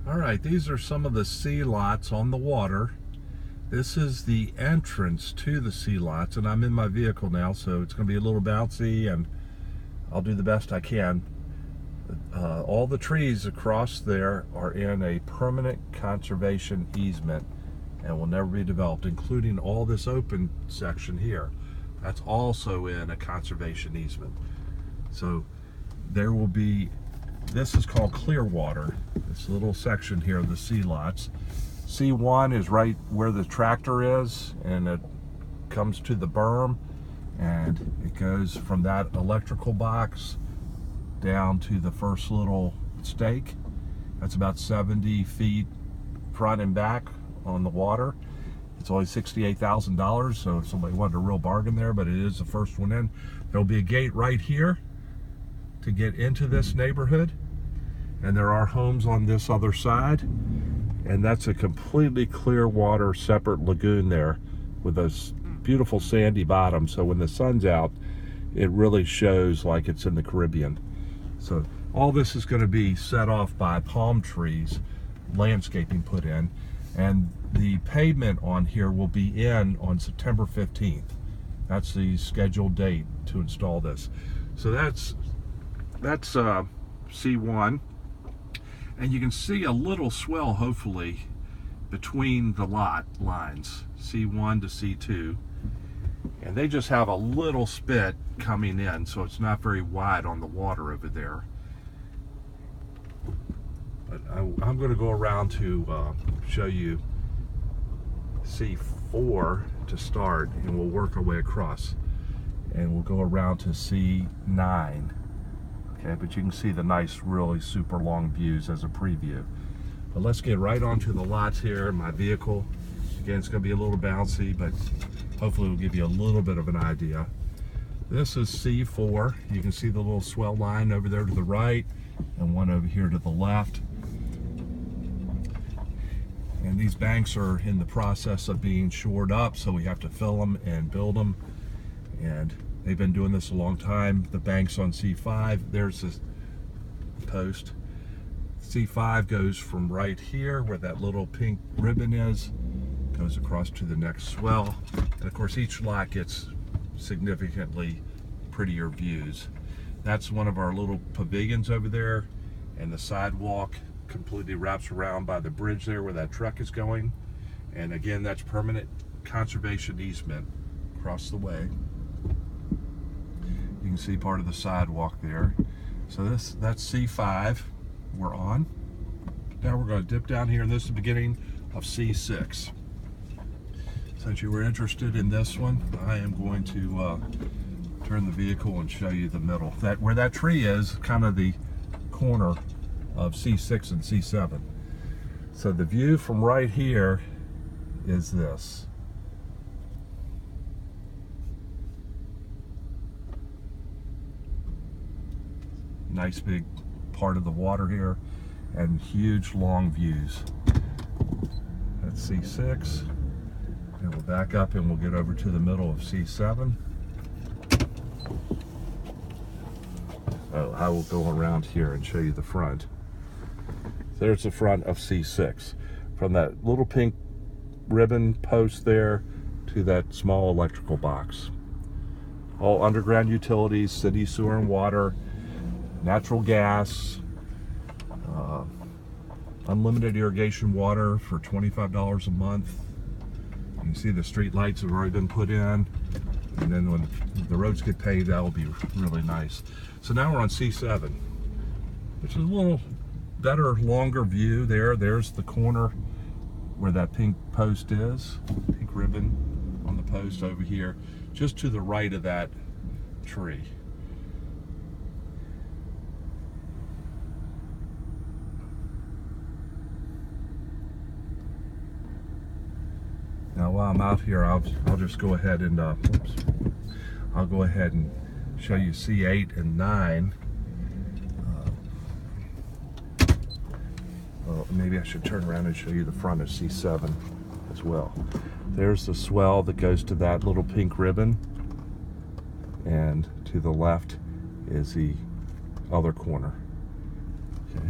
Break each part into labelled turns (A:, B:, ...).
A: All right, these are some of the sea lots on the water. This is the entrance to the sea lots, and I'm in my vehicle now, so it's going to be a little bouncy, and I'll do the best I can. All the trees across there are in a permanent conservation easement and will never be developed, including all this open section here. That's also in a conservation easement. So there will be, this is called Clearwater, this little section here of the sea lots. C1 is right where the tractor is, and it comes to the berm, and it goes from that electrical box down to the first little stake. That's about 70 feet front and back on the water. It's only $68,000, so if somebody wanted a real bargain there, but it is the first one in. There'll be a gate right here to get into this neighborhood, and there are homes on this other side, and that's a completely clear water separate lagoon there with a beautiful sandy bottom, so when the sun's out it really shows like it's in the Caribbean. So all this is going to be set off by palm trees, landscaping put in, and the pavement on here will be in on September 15th. That's the scheduled date to install this. So that's C1, and you can see a little swell hopefully between the lot lines, C1 to C2, and they just have a little spit coming in, so it's not very wide on the water over there. But I'm going to go around to show you C4 to start, and we'll work our way across, and we'll go around to C9. Okay, but you can see the nice, really super long views as a preview. But let's get right onto the lots here in my vehicle. Again, it's going to be a little bouncy, but hopefully it'll give you a little bit of an idea. This is C4. You can see the little swell line over there to the right and one over here to the left. And these banks are in the process of being shored up, so we have to fill them and build them. And they've been doing this a long time. The bank's on C5. There's this post. C5 goes from right here where that little pink ribbon is, goes across to the next swell. And of course each lot gets significantly prettier views. That's one of our little pavilions over there, and the sidewalk completely wraps around by the bridge there where that truck is going. And again, that's permanent conservation easement across the way. You can see part of the sidewalk there. So that's C5 we're on. Now we're going to dip down here, and this is the beginning of C6. Since you were interested in this one, I am going to turn the vehicle and show you the middle. Where that tree is, kind of the corner of C6 and C7. So the view from right here is this. Nice big part of the water here, and huge long views. That's C6, and we'll back up and we'll get over to the middle of C7. Oh, I will go around here and show you the front. There's the front of C6. From that little pink ribbon post there to that small electrical box. All underground utilities, city sewer and water, natural gas, unlimited irrigation water for $25 a month. You can see the street lights have already been put in, and then when the roads get paved, that will be really nice. So now we're on C7, which is a little better, longer view there. There's the corner where that pink post is, pink ribbon on the post over here, just to the right of that tree. Now while I'm out here, I'll just go ahead and I'll go ahead and show you C8 and 9. Well, maybe I should turn around and show you the front of C7 as well. There's the swell that goes to that little pink ribbon, and to the left is the other corner. Okay.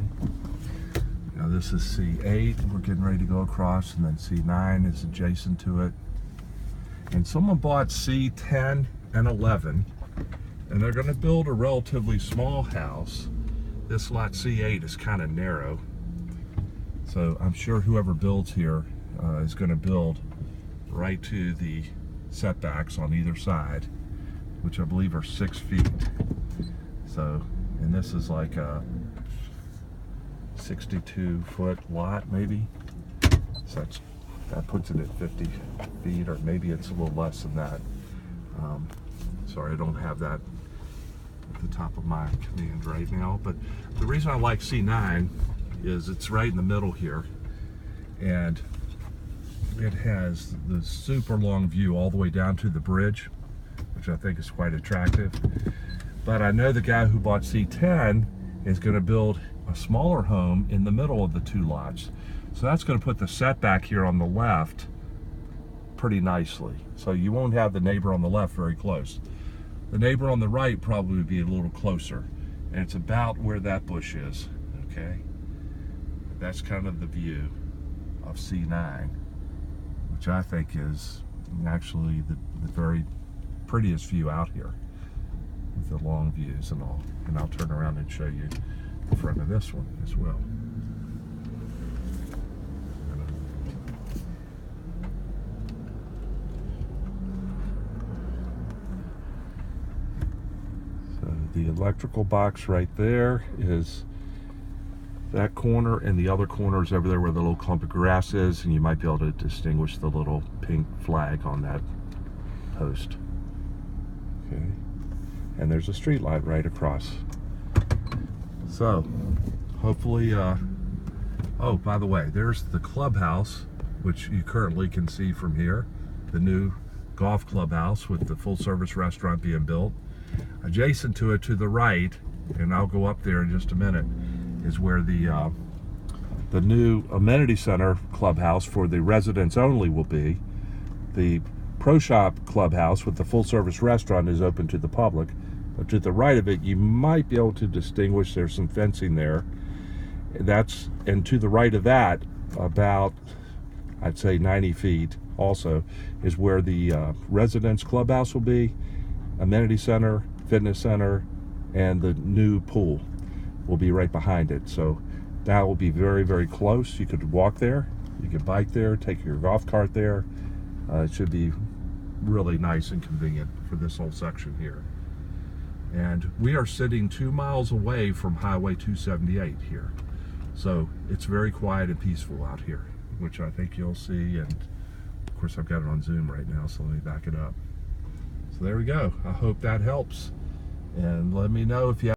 A: This is C8. We're getting ready to go across, and then C9 is adjacent to it. And someone bought C10 and 11, and they're going to build a relatively small house. This lot C8 is kind of narrow, so I'm sure whoever builds here is going to build right to the setbacks on either side, which I believe are 6 feet. So, and this is like a 62-foot lot, maybe. So that puts it at 50 feet, or maybe it's a little less than that. Sorry, I don't have that at the top of my command right now. But the reason I like C9 is it's right in the middle here, and it has the super long view all the way down to the bridge, which I think is quite attractive. But I know the guy who bought C10 is going to build a smaller home in the middle of the two lots. So that's going to put the setback here on the left pretty nicely. So you won't have the neighbor on the left very close. The neighbor on the right probably would be a little closer. And it's about where that bush is, okay? That's kind of the view of C9, which I think is actually the very prettiest view out here, with the long views and all. And I'll turn around and show you the front of this one as well. So the electrical box right there is that corner, and the other corner is over there where the little clump of grass is, and you might be able to distinguish the little pink flag on that post. Okay, and there's a street light right across. So hopefully, oh, by the way, there's the clubhouse, which you currently can see from here, the new golf clubhouse with the full-service restaurant being built. Adjacent to it to the right, and I'll go up there in just a minute, is where the new amenity center clubhouse for the residents only will be. The Pro Shop clubhouse with the full-service restaurant is open to the public. But to the right of it, you might be able to distinguish there's some fencing there. And to the right of that, about, I'd say 90 feet also, is where the residence clubhouse will be, amenity center, fitness center, and the new pool will be right behind it. So that will be very, very close. You could walk there, you could bike there, take your golf cart there. It should be really nice and convenient for this whole section here. And we are sitting 2 miles away from Highway 278 here. So it's very quiet and peaceful out here, which I think you'll see. And of course, I've got it on Zoom right now, so let me back it up. So there we go. I hope that helps. And let me know if you have